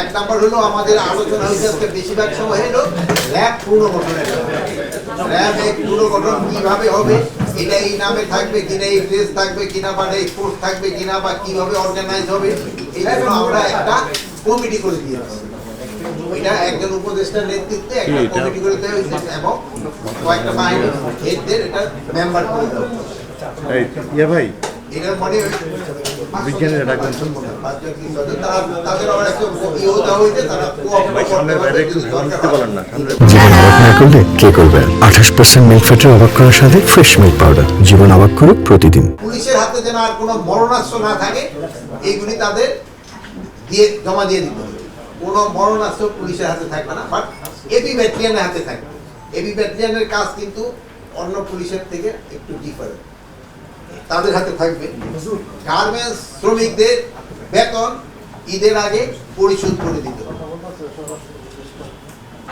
এক নাম্বার হলো আমাদের আলোচনা হয়েছে আজকে বেশিরভাগ সময় হলো র্যাব পুনর্গঠনের, র্যাব এই পুনর্গঠন কিভাবে হবে, এটা এই নামে থাকবে কিনা, এই ড্রেস থাকবে কিনা, বা এই ফোর্স থাকবে কিনা, বা কিভাবে অর্গানাইজ হবে, এই জন্য আমরা একটা কমিটি করে দিয়েছি। এটা একজন উপদেষ্টার নেতৃত্বে একটা কমিটি করে দেওয়া হয়েছে এবং কয়েকটা বাহিনী হেডদের এটা মেম্বার করে দেওয়া হয়েছে। ভাই এটার মনে বিজ্ঞানীরা ডাকবেন জীবন অবাক না করলে কে করবে? 28% মিল্ক ফ্যাটের অবাক করার সাথে ফ্রেশ মিল্ক পাউডার। জীবন অবাক করুক প্রতিদিন। পুলিশের হাতে যেন আর কোনো মরণাস্ত্র না থাকে, এইগুলি তাদের দিয়ে জমা দিয়ে দিতে হবে। কোনো মরণাস্ত্র পুলিশের হাতে থাকবে না, বাট এবি ব্যাটালিয়নের হাতে থাকবে। এবি ব্যাটালিয়নের কাজ কিন্তু অন্য পুলিশের থেকে একটু ডিফারেন্ট, তাদের হাতে থাকবে। গার্মেন্টস শ্রমিকদের বেতন ঈদের আগে পরিশোধ করে দিতে হবে।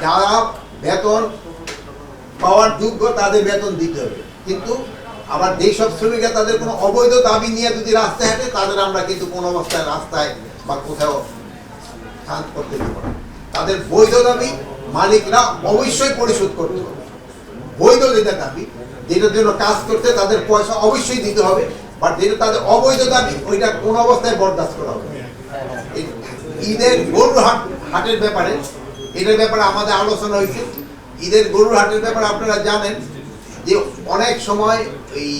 যারা বেতন পাওয়ার যোগ্য তাদের বেতন দিতে হবে, কিন্তু আবার যেসব শ্রমিকরা তাদের কোনো অবৈধ দাবি নিয়ে যদি রাস্তায় হাঁটে, তাদের আমরা কিন্তু কোনো অবস্থায় রাস্তায় বা কোথাও শান্ত করতে দেব না। তাদের বৈধ দাবি মালিকরা অবশ্যই পরিশোধ করতে হবে। বৈধ যেটা দাবি, যেটার জন্য কাজ করতে তাদের পয়সা অবশ্যই দিতে হবে, বাট যেটা তাদের অবৈধ দাবি ওইটা কোন অবস্থায় বরদাস্ত করা হবে। ঈদের গরুর হাটের ব্যাপারে, এটার ব্যাপারে আমাদের আলোচনা হয়েছে। ঈদের গরুর হাটের ব্যাপারে আপনারা জানেন যে অনেক সময় এই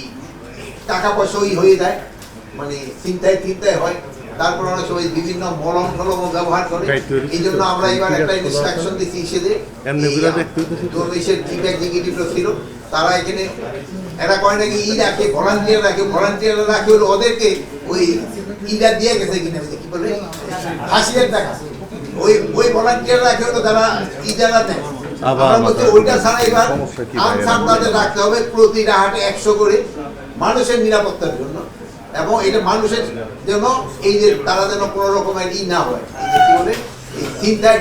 টাকা পয়সা হয়ে যায়, মানে চিন্তায় হয়, তারপর অনেক সময় বিভিন্ন মলম টলম ব্যবহার করে। এই জন্য আমরা এবার একটা ইনস্ট্রাকশন দিচ্ছি হিসেবে চিফ এক্সিকিউটিভ ছিল, তারা এখানে এরা করে নাকি ই রাখে, ভলান্টিয়ার রাখে হলো ওদেরকে ওই ইটা দিয়ে গেছে কিনা কি বলে হাসিয়ার টাকা, ওই ভলান্টিয়ার রাখে হলো তারা ইজারা দেয়। ওইটা ছাড়া এবার আনসার তাদের রাখতে হবে প্রতিটা হাটে 100 করে, মানুষের নিরাপত্তার জন্য, এবং এটা মানুষের জন্য এই যে তারা যেন কোনো রকমের না হয়, এই চিন্তায়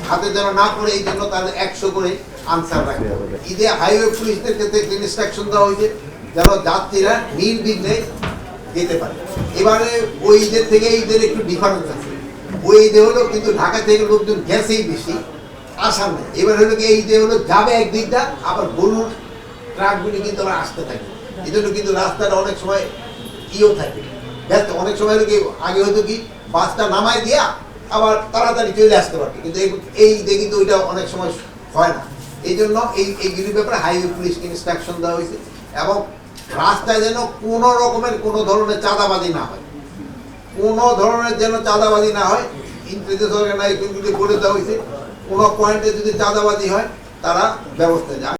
হাতে যেন না পড়ে, এই জন্য তাদের 100 করে আনসার রাখতে হবে। ঈদে হাইওয়ে পুলিশদের ক্ষেত্রে ইনস্ট্রাকশন দেওয়া হয়েছে যেন যাত্রীরা নির্বিঘ্নে যেতে পারে। এবারে ওই ঈদের থেকে ঈদের একটু ডিফারেন্স আছে। ওই ঈদে হলো কিন্তু ঢাকা থেকে লোকজন গেছেই বেশি, আসার নেই। এবার হলো কি এই ঈদে হলো যাবে একদিকটা, আবার গরুর ট্রাকগুলি কিন্তু আবার আসতে থাকে। এই জন্য কিন্তু রাস্তাটা অনেক সময় থাকে ব্যস্ত। অনেক সময় হলো কি আগে হয়তো কি বাসটা নামায় দিয়া আবার তাড়াতাড়ি চলে আসতে পারতো, কিন্তু এই ঈদে কিন্তু ওইটা অনেক সময় হয় না। এই জন্য এইগুলির ব্যাপারে হাইওয়ে পুলিশকে ইনস্ট্রাকশন দেওয়া হয়েছে, এবং রাস্তায় যেন কোনো রকমের কোনো ধরনের চাঁদাবাজি না হয়, কোনো ধরনের যেন চাঁদাবাজি না হয়। ইন্টারেস্ট অর্গানাইজেশনগুলি বলে দেওয়া হয়েছে, কোনো পয়েন্টে যদি চাঁদাবাজি হয় তারা ব্যবস্থা যায়।